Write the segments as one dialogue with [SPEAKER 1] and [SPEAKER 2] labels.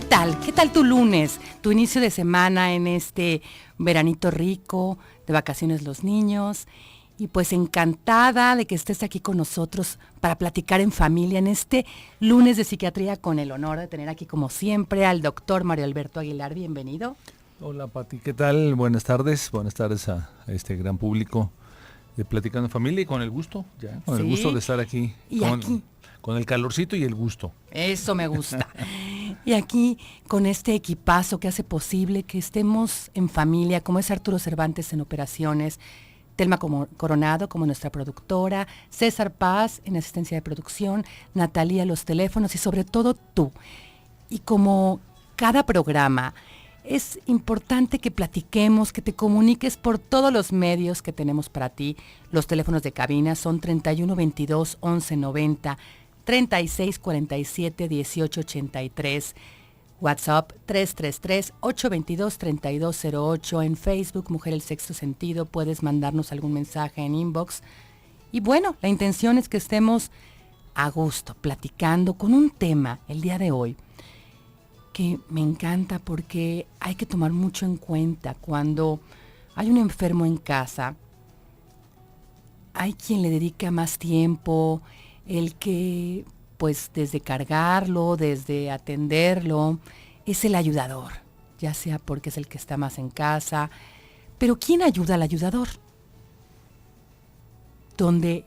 [SPEAKER 1] tal? ¿Qué tal tu lunes? Tu inicio de semana en este veranito rico, de vacaciones los niños. Y pues encantada de que estés aquí con nosotros para platicar en familia en este lunes de psiquiatría, con el honor de tener aquí como siempre al doctor Mario Alberto Aguilar. Bienvenido.
[SPEAKER 2] Hola Pati, ¿qué tal? Buenas tardes a este gran público de Platicando en Familia y con el gusto,
[SPEAKER 1] Sí.
[SPEAKER 2] el gusto de estar aquí, con el calorcito y el gusto.
[SPEAKER 1] Eso me gusta. Y aquí con este equipazo que hace posible que estemos en familia, como es Arturo Cervantes en operaciones, Telma Coronado como nuestra productora, César Paz en asistencia de producción, Natalia los teléfonos y sobre todo tú. Y como cada programa, es importante que platiquemos, que te comuniques por todos los medios que tenemos para ti. Los teléfonos de cabina son 31 22 11 90, 36 47 18 83. WhatsApp 333-822-3208, en Facebook Mujer el Sexto Sentido, puedes mandarnos algún mensaje en inbox. Y bueno, la intención es que estemos a gusto, platicando con un tema el día de hoy, que me encanta porque hay que tomar mucho en cuenta cuando hay un enfermo en casa. Hay quien le dedica más tiempo, el que pues desde cargarlo, desde atenderlo, es el ayudador, ya sea porque es el que está más en casa. Pero ¿quién ayuda al ayudador? Donde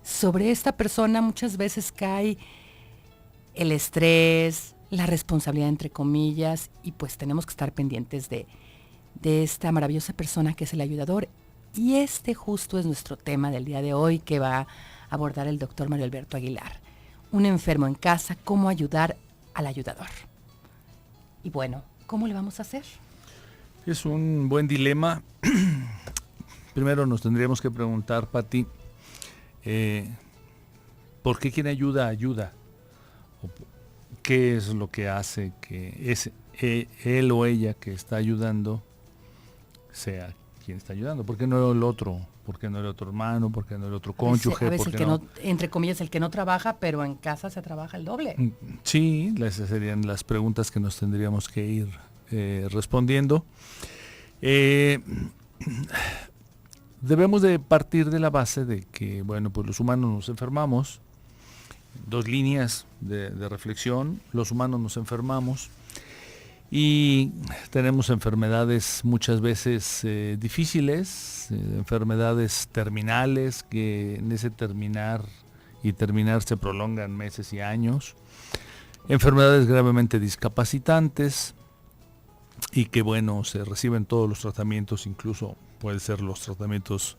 [SPEAKER 1] sobre esta persona muchas veces cae el estrés, la responsabilidad entre comillas, y pues tenemos que estar pendientes de esta maravillosa persona que es el ayudador. Y este justo es nuestro tema del día de hoy, que va a abordar el doctor Mario Alberto Aguilar. Un enfermo en casa, ¿cómo ayudar al ayudador? Y bueno, ¿cómo le vamos a hacer?
[SPEAKER 2] Es un buen dilema. Primero nos tendríamos que preguntar, Pati, ¿por qué quien ayuda? ¿O ¿qué es lo que hace que él o ella que está ayudando sea quien está ayudando? ¿Por qué no el otro? ¿Por qué no el otro hermano? ¿Por qué no el otro cónyuge?
[SPEAKER 1] A veces el que no, entre comillas, el que no trabaja, pero en casa se trabaja el doble.
[SPEAKER 2] Sí, esas serían las preguntas que nos tendríamos que ir respondiendo. Debemos de partir de la base de que, bueno, pues los humanos nos enfermamos. Dos líneas de reflexión: los humanos nos enfermamos y tenemos enfermedades muchas veces difíciles, enfermedades terminales que en ese terminar se prolongan meses y años, enfermedades gravemente discapacitantes y que, bueno, se reciben todos los tratamientos, incluso pueden ser los tratamientos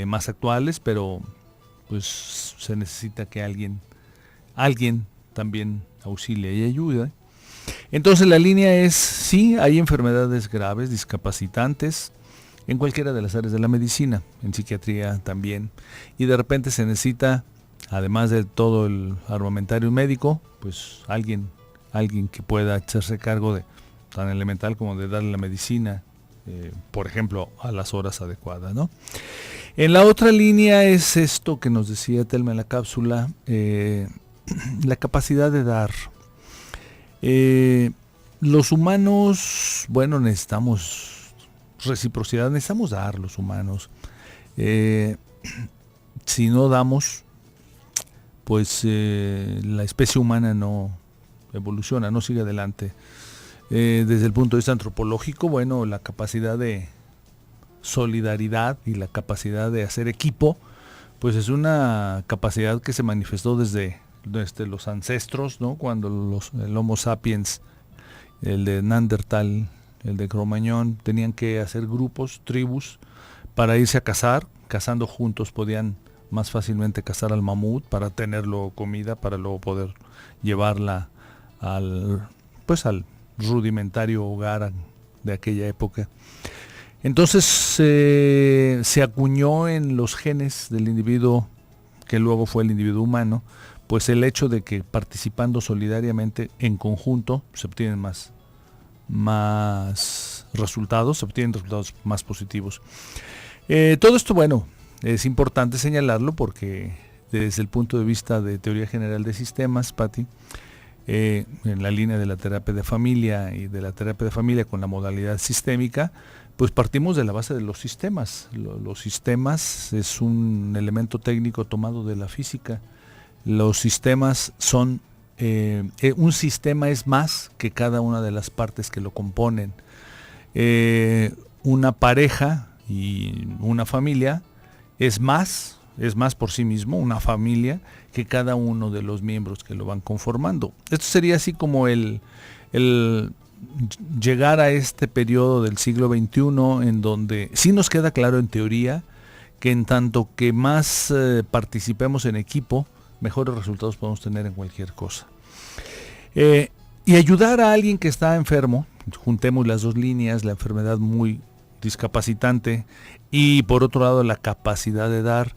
[SPEAKER 2] más actuales, pero pues se necesita que alguien también auxilie y ayude. Entonces la línea es, sí, hay enfermedades graves, discapacitantes, en cualquiera de las áreas de la medicina, en psiquiatría también, y de repente se necesita, además de todo el armamentario médico, pues alguien que pueda hacerse cargo de tan elemental como de darle la medicina, por ejemplo, a las horas adecuadas, ¿no? En la otra línea es esto que nos decía Telma en la cápsula, la capacidad de dar. Los humanos, bueno, necesitamos reciprocidad, necesitamos dar los humanos. Si no damos, pues la especie humana no evoluciona, no sigue adelante. Desde el punto de vista antropológico, bueno, la capacidad de solidaridad y la capacidad de hacer equipo, pues es una capacidad que se manifestó desde los ancestros, ¿no? Cuando el Homo sapiens, el de Neandertal, el de Cro-Magnon, tenían que hacer grupos, tribus, para irse a cazar. Cazando juntos podían más fácilmente cazar al mamut para tenerlo comida, para luego poder llevarla al rudimentario hogar de aquella época. Entonces se acuñó en los genes del individuo, que luego fue el individuo humano, pues el hecho de que participando solidariamente en conjunto se obtienen más resultados, se obtienen resultados más positivos. Todo esto, bueno, es importante señalarlo porque desde el punto de vista de teoría general de sistemas, Pati, en la línea de la terapia de familia y de la terapia de familia con la modalidad sistémica, pues partimos de la base de los sistemas. Los sistemas es un elemento técnico tomado de la física. Los sistemas son, un sistema es más que cada una de las partes que lo componen. Una pareja y una familia es más por sí mismo, una familia, que cada uno de los miembros que lo van conformando. Esto sería así como el llegar a este periodo del siglo XXI en donde sí nos queda claro en teoría que en tanto que más participemos en equipo, mejores resultados podemos tener en cualquier cosa. Y ayudar a alguien que está enfermo, juntemos las dos líneas, la enfermedad muy discapacitante y por otro lado la capacidad de dar,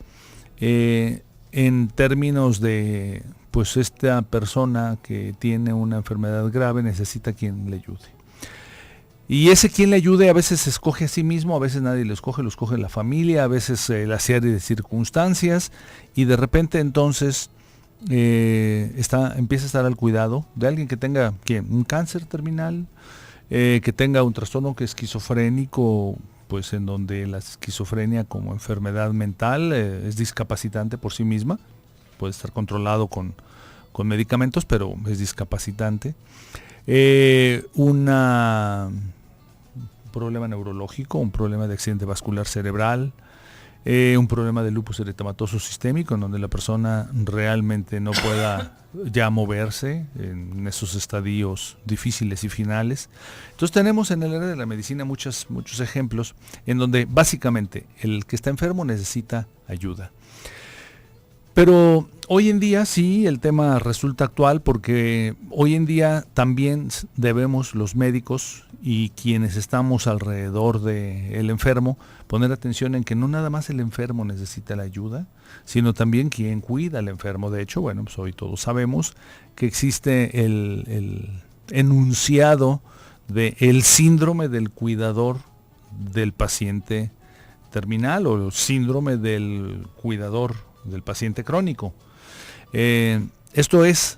[SPEAKER 2] en términos de, pues esta persona que tiene una enfermedad grave necesita quien le ayude. Y ese quien le ayude a veces se escoge a sí mismo, a veces nadie lo escoge la familia, a veces la serie de circunstancias, y de repente entonces empieza a estar al cuidado de alguien que tenga un cáncer terminal, que tenga un trastorno que es esquizofrénico, pues en donde la esquizofrenia como enfermedad mental es discapacitante por sí misma, puede estar controlado con medicamentos, pero es discapacitante. Un problema neurológico, un problema de accidente vascular cerebral, un problema de lupus eritematoso sistémico, en donde la persona realmente no pueda ya moverse en esos estadios difíciles y finales. Entonces tenemos en el área de la medicina muchos ejemplos en donde básicamente el que está enfermo necesita ayuda. Pero hoy en día sí, el tema resulta actual porque hoy en día también debemos los médicos y quienes estamos alrededor del enfermo poner atención en que no nada más el enfermo necesita la ayuda, sino también quien cuida al enfermo. De hecho, bueno, pues hoy todos sabemos que existe el enunciado del síndrome del cuidador del paciente terminal o el síndrome del cuidador del paciente crónico. Esto es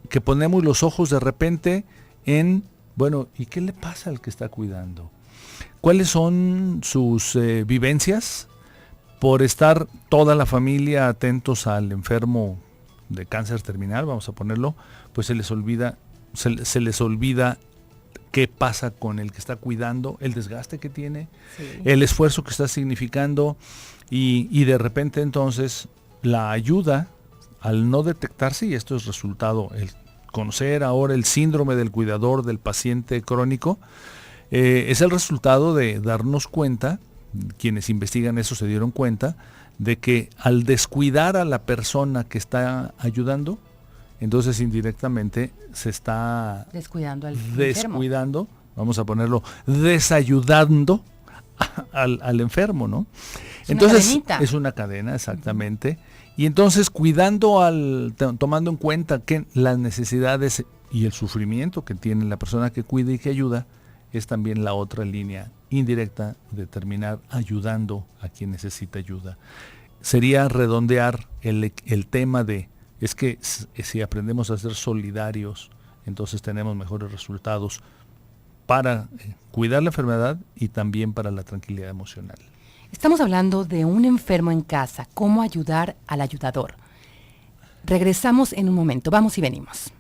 [SPEAKER 2] que ponemos los ojos de repente en, bueno, ¿y qué le pasa al que está cuidando? ¿Cuáles son sus vivencias? Por estar toda la familia atentos al enfermo de cáncer terminal, vamos a ponerlo, pues se les olvida qué pasa con el que está cuidando, el desgaste que tiene, sí, el esfuerzo que está significando, y de repente entonces la ayuda, al no detectarse, y esto es resultado, el conocer ahora el síndrome del cuidador del paciente crónico, es el resultado de darnos cuenta, quienes investigan eso se dieron cuenta, de que al descuidar a la persona que está ayudando, entonces indirectamente se está descuidando, vamos a ponerlo, desayudando al enfermo, ¿no? Entonces es una cadena, exactamente. Y entonces tomando en cuenta que las necesidades y el sufrimiento que tiene la persona que cuida y que ayuda, es también la otra línea indirecta de terminar ayudando a quien necesita ayuda. Sería redondear el tema de, es que si aprendemos a ser solidarios, entonces tenemos mejores resultados para cuidar la enfermedad y también para la tranquilidad emocional.
[SPEAKER 1] Estamos hablando de un enfermo en casa, cómo ayudar al ayudador. Regresamos en un momento, vamos y venimos.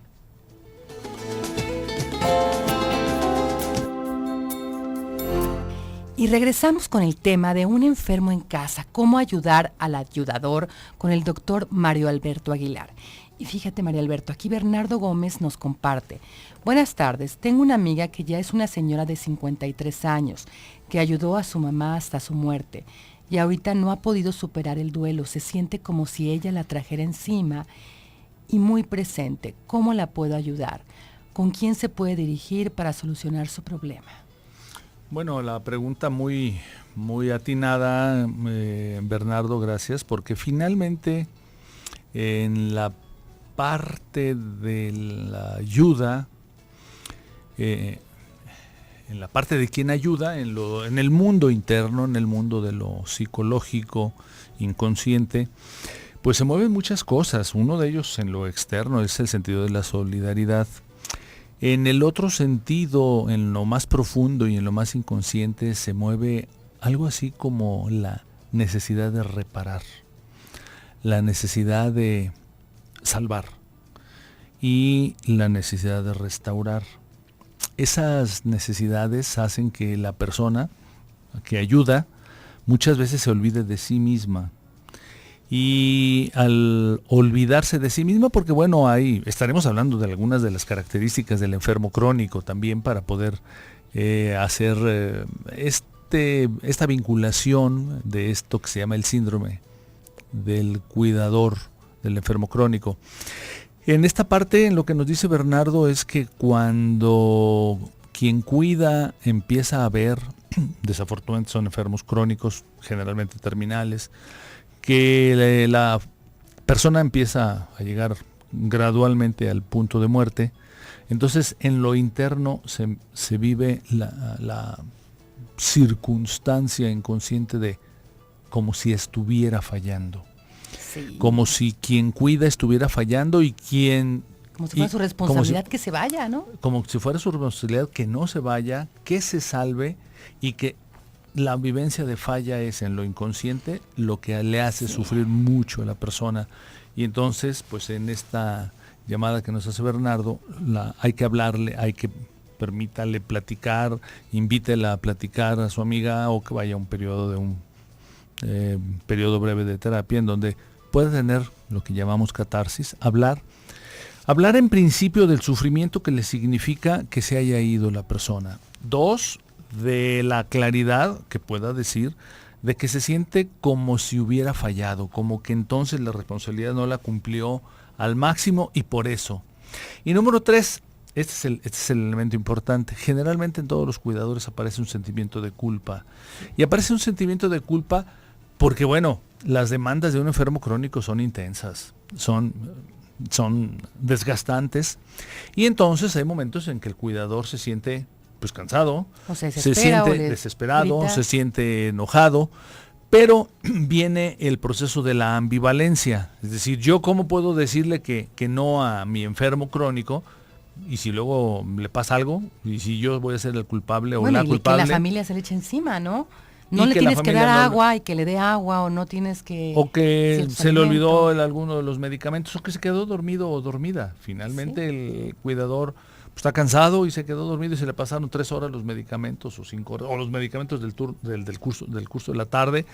[SPEAKER 1] Y regresamos con el tema de un enfermo en casa, cómo ayudar al ayudador, con el doctor Mario Alberto Aguilar. Y fíjate, Mario Alberto, aquí Bernardo Gómez nos comparte. Buenas tardes, tengo una amiga que ya es una señora de 53 años, que ayudó a su mamá hasta su muerte, y ahorita no ha podido superar el duelo, se siente como si ella la trajera encima y muy presente. ¿Cómo la puedo ayudar? ¿Con quién se puede dirigir para solucionar su problema?
[SPEAKER 2] Bueno, la pregunta muy atinada, Bernardo, gracias, porque finalmente en la parte de la ayuda, en la parte de quien ayuda, en el mundo interno, en el mundo de lo psicológico, inconsciente, Pues se mueven muchas cosas. Uno de ellos en lo externo es el sentido de la solidaridad. En el otro sentido, en lo más profundo y en lo más inconsciente, se mueve algo así como la necesidad de reparar, la necesidad de salvar y la necesidad de restaurar. Esas necesidades hacen que la persona que ayuda muchas veces se olvide de sí misma. Y al olvidarse de sí misma, porque bueno, ahí estaremos hablando de algunas de las características del enfermo crónico también para poder hacer esta vinculación de esto que se llama el síndrome del cuidador del enfermo crónico. En esta parte, en lo que nos dice Bernardo, es que cuando quien cuida empieza a ver, desafortunadamente son enfermos crónicos, generalmente terminales, que la persona empieza a llegar gradualmente al punto de muerte, entonces en lo interno se vive la circunstancia inconsciente de como si estuviera fallando. Sí. Como si quien cuida estuviera fallando y quien...
[SPEAKER 1] Como si fuera su responsabilidad que se vaya, ¿no?
[SPEAKER 2] Como si fuera su responsabilidad que no se vaya, que se salve y que la vivencia de falla es en lo inconsciente lo que le hace sufrir mucho a la persona. Y entonces, pues en esta llamada que nos hace Bernardo, hay que hablarle, hay que permítale platicar, invítela a platicar a su amiga o que vaya a un periodo de un periodo breve de terapia en donde puede tener lo que llamamos catarsis, hablar en principio del sufrimiento que le significa que se haya ido la persona. 2, de la claridad que pueda decir de que se siente como si hubiera fallado, como que entonces la responsabilidad no la cumplió al máximo y por eso. Y número 3, este es el elemento importante. Generalmente en todos los cuidadores aparece un sentimiento de culpa. Y aparece un sentimiento de culpa porque, bueno, las demandas de un enfermo crónico son intensas, son desgastantes. Y entonces hay momentos en que el cuidador se siente pues cansado, se siente desesperado, se siente enojado, pero viene el proceso de la ambivalencia. Es decir, yo cómo puedo decirle que no a mi enfermo crónico y si luego le pasa algo y si yo voy a ser el culpable o la culpable.
[SPEAKER 1] Que la familia se le eche encima, ¿no? No le tienes que dar agua y que le dé agua o no tienes que...
[SPEAKER 2] O que se le olvidó alguno de los medicamentos o que se quedó dormido o dormida. Finalmente el cuidador está cansado y se quedó dormido y se le pasaron 3 horas los medicamentos o 5 horas, o los medicamentos del curso de la tarde,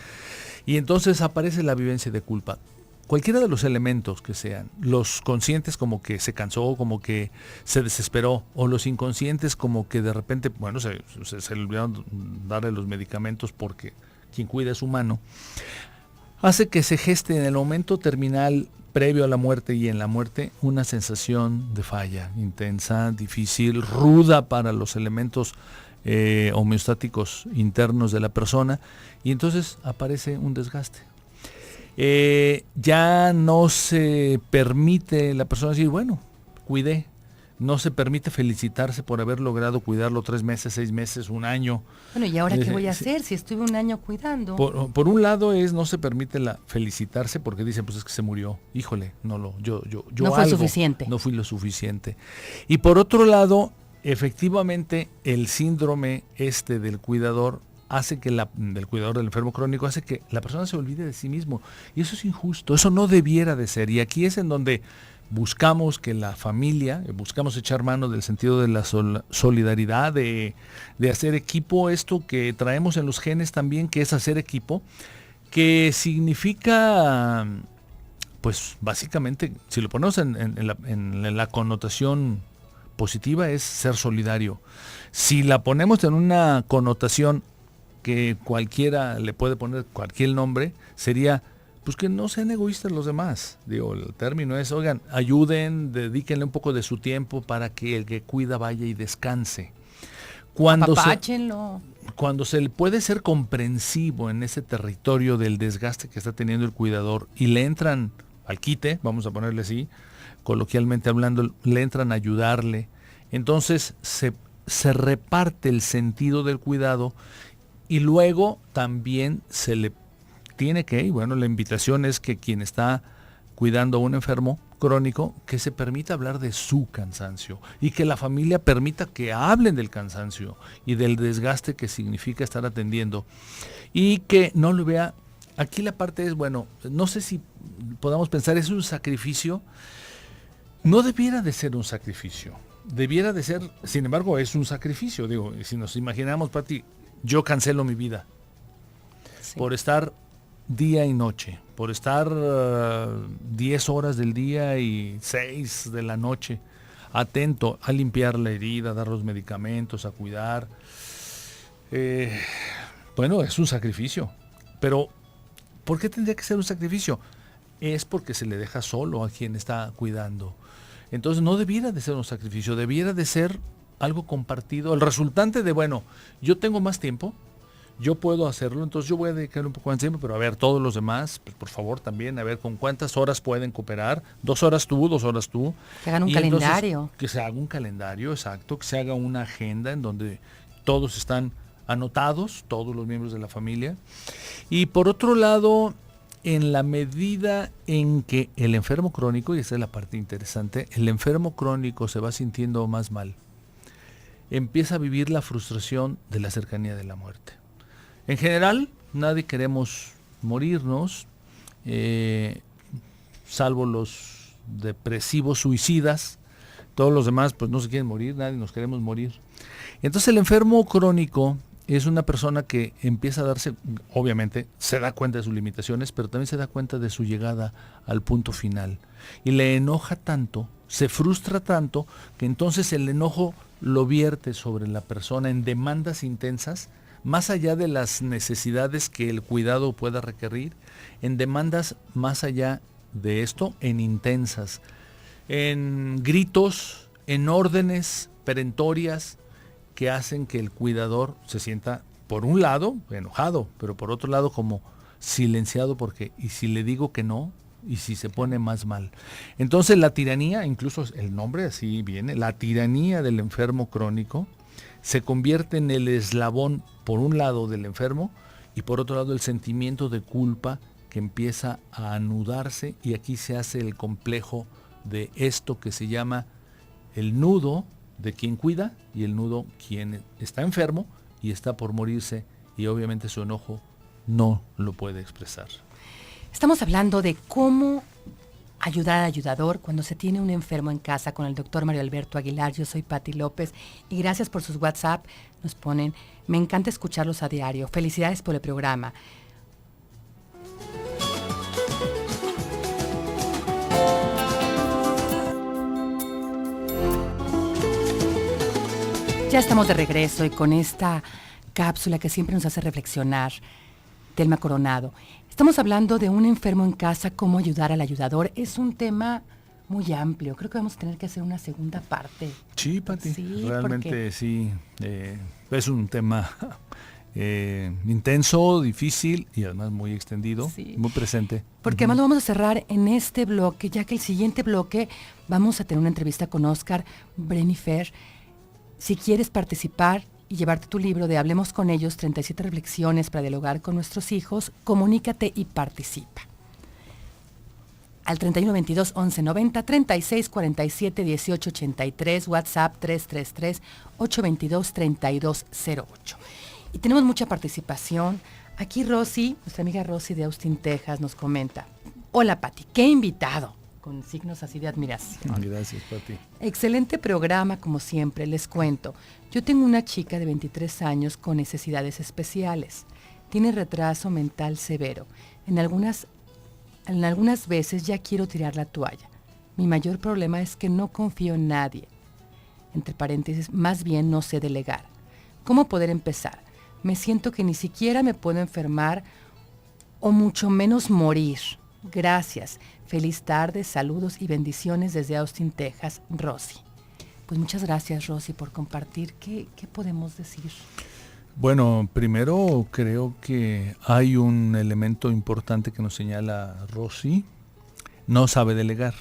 [SPEAKER 2] y entonces aparece la vivencia de culpa. Cualquiera de los elementos que sean, los conscientes como que se cansó, como que se desesperó, o los inconscientes como que de repente, bueno, se le olvidaron darle los medicamentos porque quien cuida es humano, hace que se geste en el momento terminal previo a la muerte y en la muerte una sensación de falla intensa, difícil, ruda para los elementos homeostáticos internos de la persona, y entonces aparece un desgaste. Ya no se permite la persona decir, bueno, cuidé. No se permite felicitarse por haber logrado cuidarlo 3 meses, 6 meses, 1 año.
[SPEAKER 1] Bueno, ¿y ahora qué voy a hacer si estuve 1 año cuidando?
[SPEAKER 2] Por un lado no se permite felicitarse porque dicen, pues es que se murió. Híjole, yo
[SPEAKER 1] no fue suficiente.
[SPEAKER 2] No fui lo suficiente. Y por otro lado, efectivamente, el síndrome del cuidador hace que del cuidador del enfermo crónico, hace que la persona se olvide de sí mismo. Y eso es injusto, eso no debiera de ser. Y aquí es en donde buscamos que la familia, buscamos echar mano del sentido de la solidaridad, de hacer equipo, esto que traemos en los genes también, que es hacer equipo, que significa, pues básicamente, si lo ponemos en la connotación positiva, es ser solidario. Si la ponemos en una connotación que cualquiera le puede poner cualquier nombre, sería pues que no sean egoístas los demás. Digo, el término es, oigan, ayuden, dedíquenle un poco de su tiempo para que el que cuida vaya y descanse. Cuando se le puede ser comprensivo en ese territorio del desgaste que está teniendo el cuidador y le entran al quite, vamos a ponerle así, coloquialmente hablando, le entran a ayudarle, entonces se reparte el sentido del cuidado y luego también se le tiene que, y bueno, la invitación es que quien está cuidando a un enfermo crónico, que se permita hablar de su cansancio y que la familia permita que hablen del cansancio y del desgaste que significa estar atendiendo y que no lo vea. Aquí la parte es, bueno, no sé si podamos pensar, es un sacrificio. No debiera de ser un sacrificio, debiera de ser, sin embargo, es un sacrificio. Digo, si nos imaginamos, Pati, yo cancelo mi vida por estar día y noche, por estar 10 horas del día y 6 de la noche, atento a limpiar la herida, a dar los medicamentos, a cuidar. Bueno, es un sacrificio, pero ¿por qué tendría que ser un sacrificio? Es porque se le deja solo a quien está cuidando. Entonces no debiera de ser un sacrificio, debiera de ser algo compartido. El resultante de, bueno, yo tengo más tiempo, yo puedo hacerlo, entonces yo voy a dedicar un poco más tiempo, pero a ver, todos los demás, pues por favor también, a ver con cuántas horas pueden cooperar, 2 horas tú, 2 horas tú.
[SPEAKER 1] Que hagan un calendario.
[SPEAKER 2] Entonces, que se haga un calendario, exacto, que se haga una agenda en donde todos están anotados, todos los miembros de la familia. Y por otro lado, en la medida en que el enfermo crónico, y esa es la parte interesante, el enfermo crónico se va sintiendo más mal, empieza a vivir la frustración de la cercanía de la muerte. En general, nadie queremos morirnos, salvo los depresivos suicidas. Todos los demás pues no se quieren morir, nadie nos queremos morir. Entonces el enfermo crónico es una persona que empieza a darse, obviamente, se da cuenta de sus limitaciones, pero también se da cuenta de su llegada al punto final. Y le enoja tanto, se frustra tanto, que entonces el enojo lo vierte sobre la persona en demandas intensas, más allá de las necesidades que el cuidado pueda requerir, en demandas más allá de esto, en intensas, en gritos, en órdenes perentorias que hacen que el cuidador se sienta, por un lado, enojado, pero por otro lado como silenciado, porque ¿y si le digo que no? ¿Y si se pone más mal? Entonces la tiranía, incluso el nombre así viene, la tiranía del enfermo crónico, se convierte en el eslabón, por un lado, del enfermo, y por otro lado el sentimiento de culpa que empieza a anudarse, y aquí se hace el complejo de esto que se llama el nudo de quien cuida y el nudo quien está enfermo y está por morirse, y obviamente su enojo no lo puede expresar.
[SPEAKER 1] Estamos hablando de cómo ayudar al ayudador cuando se tiene un enfermo en casa con el doctor Mario Alberto Aguilar. Yo soy Pati López y gracias por sus WhatsApp. Nos ponen, me encanta escucharlos a diario. Felicidades por el programa. Ya estamos de regreso y con esta cápsula que siempre nos hace reflexionar, Telma Coronado. Estamos hablando de un enfermo en casa, cómo ayudar al ayudador. Es un tema muy amplio. Creo que vamos a tener que hacer una segunda parte.
[SPEAKER 2] Sí, Pati,
[SPEAKER 1] sí,
[SPEAKER 2] realmente
[SPEAKER 1] porque
[SPEAKER 2] sí. Es un tema intenso, difícil y además muy extendido, sí, muy presente.
[SPEAKER 1] Porque además lo vamos a cerrar en este bloque, ya que el siguiente bloque vamos a tener una entrevista con Oscar Brennifer. Si quieres participar y llevarte tu libro de Hablemos con ellos, 37 reflexiones para dialogar con nuestros hijos, comunícate y participa. Al 31 22 11 90, 36 47 18 83, WhatsApp 333 822 32 08. Y tenemos mucha participación. Aquí Rosy, nuestra amiga Rosy de Austin, Texas, nos comenta: hola Pati, qué invitado, con signos así de admiración.
[SPEAKER 2] Gracias, Pati.
[SPEAKER 1] Excelente programa, como siempre. Les cuento, yo tengo una chica de 23 años con necesidades especiales. Tiene retraso mental severo. En algunas veces ya quiero tirar la toalla. Mi mayor problema es que no confío en nadie. Entre paréntesis, más bien no sé delegar. ¿Cómo poder empezar? Me siento que ni siquiera me puedo enfermar o mucho menos morir. Gracias. Feliz tarde, saludos y bendiciones desde Austin, Texas, Rosy. Pues muchas gracias, Rosy, por compartir. ¿Qué podemos decir?
[SPEAKER 2] Bueno, primero creo que hay un elemento importante que nos señala Rosy: no sabe delegar.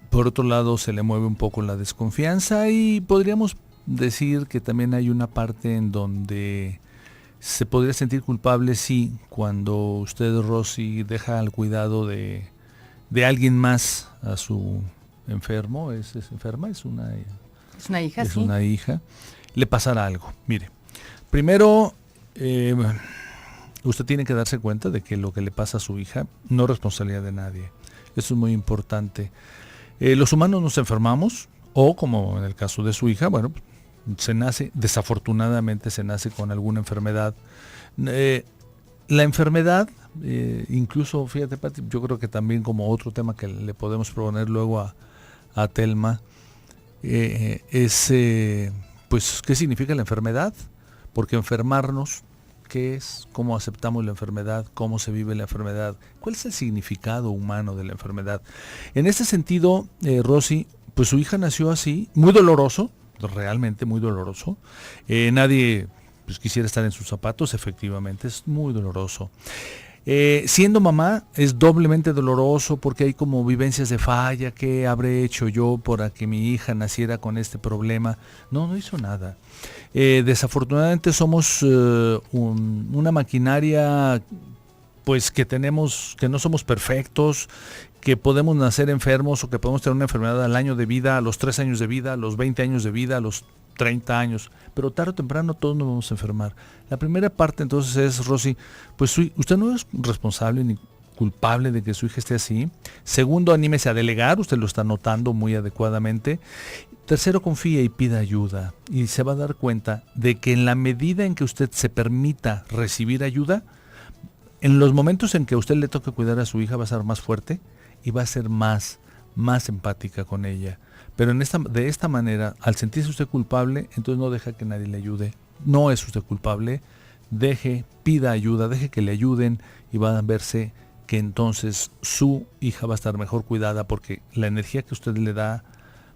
[SPEAKER 2] Por otro lado, se le mueve un poco la desconfianza, y podríamos decir que también hay una parte en donde se podría sentir culpable, sí, cuando usted, Rosy, deja al cuidado de alguien más a su enfermo, es enferma,
[SPEAKER 1] es una hija,
[SPEAKER 2] es
[SPEAKER 1] sí.
[SPEAKER 2] una hija, le pasará algo. Mire, primero, usted tiene que darse cuenta de que lo que le pasa a su hija no es responsabilidad de nadie. Eso es muy importante. Los humanos nos enfermamos, o como en el caso de su hija, bueno, se nace, desafortunadamente se nace con alguna enfermedad. La enfermedad, incluso, fíjate, Pati, yo creo que también como otro tema que le podemos proponer luego a Telma, es, pues, ¿qué significa la enfermedad? Porque enfermarnos, ¿qué es? ¿Cómo aceptamos la enfermedad? ¿Cómo se vive la enfermedad? ¿Cuál es el significado humano de la enfermedad? En ese sentido, Rosy, pues su hija nació así, muy doloroso, realmente muy doloroso. Nadie pues quisiera estar en sus zapatos, efectivamente, es muy doloroso. Siendo mamá es doblemente doloroso porque hay como vivencias de falla. ¿Qué habré hecho yo para que mi hija naciera con este problema? No hizo nada. Desafortunadamente somos una maquinaria, pues que no somos perfectos, que podemos nacer enfermos o que podemos tener una enfermedad al año de vida, a los 3 años de vida, a los 20 años de vida, a los 30 años, pero tarde o temprano todos nos vamos a enfermar. La primera parte entonces es, Rosy, pues usted no es responsable ni culpable de que su hija esté así. Segundo, anímese a delegar, usted lo está notando muy adecuadamente. Tercero, confíe y pida ayuda, y se va a dar cuenta de que en la medida en que usted se permita recibir ayuda, en los momentos en que a usted le toque cuidar a su hija va a ser más fuerte y va a ser más empática con ella. Pero de esta manera, al sentirse usted culpable, entonces no deja que nadie le ayude. No es usted culpable, pida ayuda, deje que le ayuden y va a verse que entonces su hija va a estar mejor cuidada porque la energía que usted le da,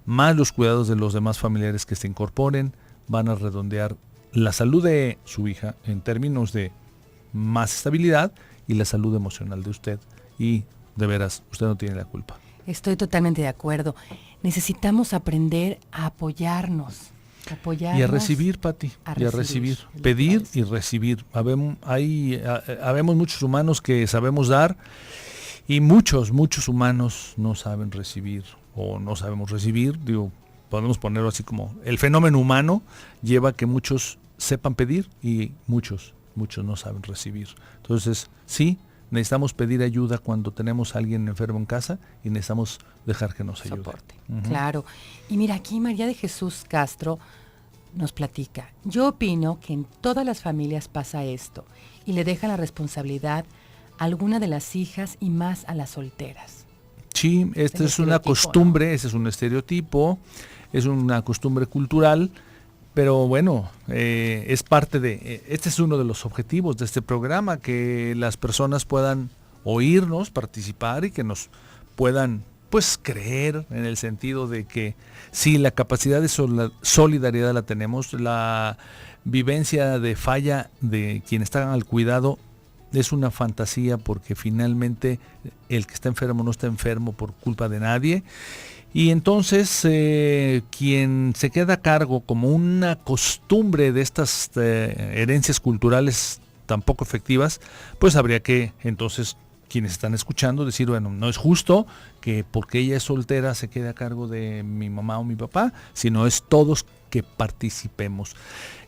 [SPEAKER 2] más los cuidados de los demás familiares que se incorporen, van a redondear la salud de su hija en términos de más estabilidad y la salud emocional de usted. Y de veras, usted no tiene la culpa.
[SPEAKER 1] Estoy totalmente de acuerdo. Necesitamos aprender a apoyarnos.
[SPEAKER 2] Y a recibir, Pati, y a recibir. Pedir y recibir. Habemos muchos humanos que sabemos dar y muchos humanos no saben recibir o no sabemos recibir. Digo, podemos ponerlo así como el fenómeno humano lleva a que muchos sepan pedir y muchos no saben recibir. Entonces, sí, necesitamos pedir ayuda cuando tenemos a alguien enfermo en casa y necesitamos dejar que nos ayude.
[SPEAKER 1] Soporte. Claro. Y mira, aquí María de Jesús Castro nos platica. Yo opino que en todas las familias pasa esto y le dejan la responsabilidad a alguna de las hijas y más a las solteras.
[SPEAKER 2] Sí, esta es una costumbre, ¿no? Ese es un estereotipo, es una costumbre cultural. Pero bueno, es parte este es uno de los objetivos de este programa, que las personas puedan oírnos, participar y que nos puedan, pues, creer en el sentido de que sí, la capacidad de solidaridad la tenemos, la vivencia de falla de quien está al cuidado es una fantasía porque finalmente el que está enfermo no está enfermo por culpa de nadie. Y entonces quien se queda a cargo como una costumbre de estas herencias culturales tan poco efectivas, pues habría que entonces quienes están escuchando decir, bueno, no es justo que porque ella es soltera se quede a cargo de mi mamá o mi papá, sino es todos que participemos.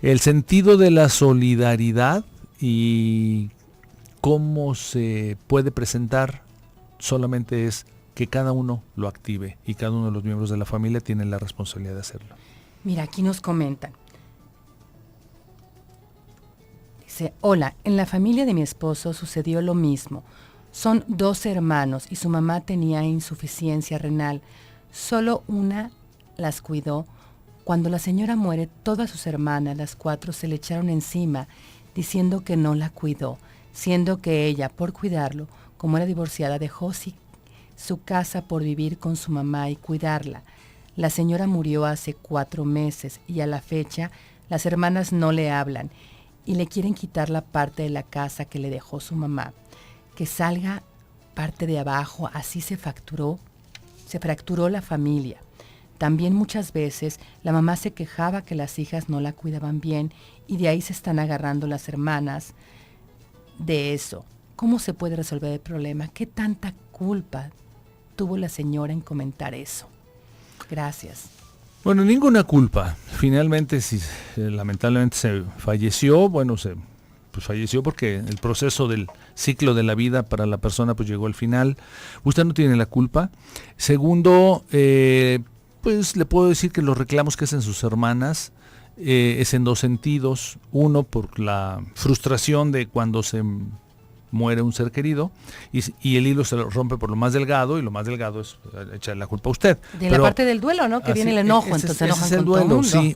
[SPEAKER 2] El sentido de la solidaridad y cómo se puede presentar solamente es que cada uno lo active y cada uno de los miembros de la familia tiene la responsabilidad de hacerlo.
[SPEAKER 1] Mira, aquí nos comentan. Dice, hola, en la familia de mi esposo sucedió lo mismo. Son 2 hermanos y su mamá tenía insuficiencia renal. Solo una las cuidó. Cuando la señora muere, todas sus hermanas, las 4, se le echaron encima diciendo que no la cuidó, siendo que ella, por cuidarlo, como era divorciada, dejó su casa por vivir con su mamá y cuidarla. La señora murió hace 4 meses y a la fecha las hermanas no le hablan y le quieren quitar la parte de la casa que le dejó su mamá. Que salga parte de abajo, así se fracturó la familia. También muchas veces la mamá se quejaba que las hijas no la cuidaban bien y de ahí se están agarrando las hermanas de eso. ¿Cómo se puede resolver el problema? ¿Qué tanta culpa tuvo la señora en comentar eso? Gracias.
[SPEAKER 2] Bueno, ninguna culpa. Finalmente, si lamentablemente se falleció, pues falleció porque el proceso del ciclo de la vida para la persona pues llegó al final. Usted no tiene la culpa. Segundo, pues le puedo decir que los reclamos que hacen sus hermanas es en dos sentidos. Uno, por la frustración de cuando se muere un ser querido y el hilo se lo rompe por lo más delgado, y lo más delgado es echarle la culpa a usted.
[SPEAKER 1] La parte del duelo, ¿no? Que viene el enojo, entonces enojan
[SPEAKER 2] es el
[SPEAKER 1] con
[SPEAKER 2] duelo,
[SPEAKER 1] todo el mundo.
[SPEAKER 2] sí.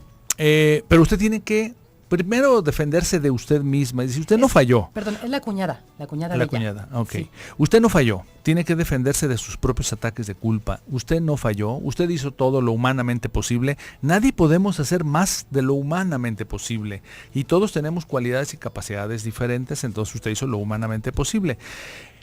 [SPEAKER 2] Pero usted tiene que primero defenderse de usted misma. Y si usted no falló.
[SPEAKER 1] Perdón, es la cuñada de ella.
[SPEAKER 2] La cuñada, ok.
[SPEAKER 1] Sí.
[SPEAKER 2] Usted no falló. Tiene que defenderse de sus propios ataques de culpa. Usted no falló. Usted hizo todo lo humanamente posible. Nadie podemos hacer más de lo humanamente posible. Y todos tenemos cualidades y capacidades diferentes, entonces usted hizo lo humanamente posible.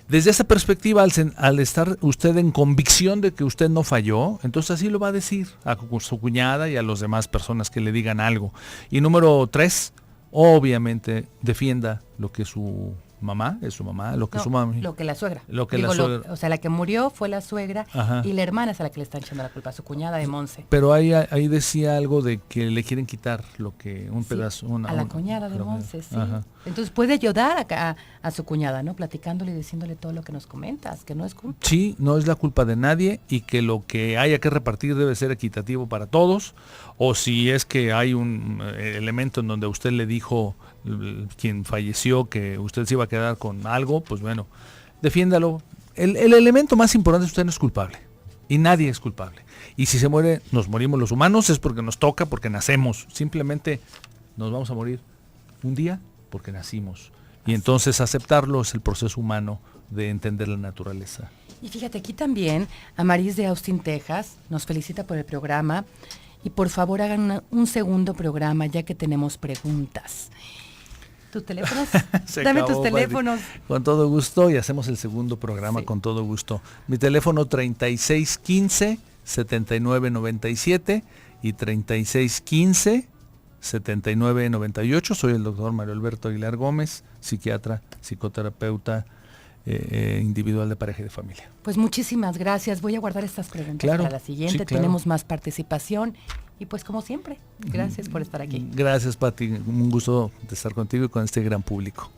[SPEAKER 2] Desde esa perspectiva, al estar usted en convicción de que usted no falló, entonces así lo va a decir a su cuñada y a las demás personas que le digan algo. Y número 3, obviamente defienda lo que su mamá, es su mamá, lo que su mamá.
[SPEAKER 1] Lo que la suegra.
[SPEAKER 2] La suegra.
[SPEAKER 1] O sea, la que murió fue la suegra.
[SPEAKER 2] Ajá.
[SPEAKER 1] Y la hermana es a la que le están echando la culpa, su cuñada de Monse.
[SPEAKER 2] Pero ahí decía algo de que le quieren quitar lo que un pedazo.
[SPEAKER 1] A la cuñada de Monse, sí.
[SPEAKER 2] Ajá.
[SPEAKER 1] Entonces puede ayudar a su cuñada, ¿no? Platicándole y diciéndole todo lo que nos comentas, que no es culpa.
[SPEAKER 2] Sí, no es la culpa de nadie y que lo que haya que repartir debe ser equitativo para todos. O si es que hay un elemento en donde usted le dijo, quien falleció, que usted se iba a quedar con algo, pues bueno, defiéndalo. El elemento más importante es que usted no es culpable y nadie es culpable. Y si se muere, nos morimos los humanos, es porque nos toca, porque nacemos. Simplemente nos vamos a morir un día porque nacimos. Y entonces aceptarlo es el proceso humano de entender la naturaleza.
[SPEAKER 1] Y fíjate, aquí también, Amaris de Austin, Texas, nos felicita por el programa. Y por favor hagan un segundo programa ya que tenemos preguntas. ¿Tus teléfonos? Dame tus teléfonos.
[SPEAKER 2] Con todo gusto, y hacemos el segundo programa, sí. Con todo gusto. Mi teléfono 3615-7997 y 3615-7998. Soy el doctor Mario Alberto Aguilar Gómez, psiquiatra, psicoterapeuta individual de pareja y de familia.
[SPEAKER 1] Pues muchísimas gracias. Voy a guardar estas preguntas para la siguiente. Sí, claro. Tenemos más participación y pues como siempre, gracias por estar aquí.
[SPEAKER 2] Gracias, Pati. Un gusto de estar contigo y con este gran público.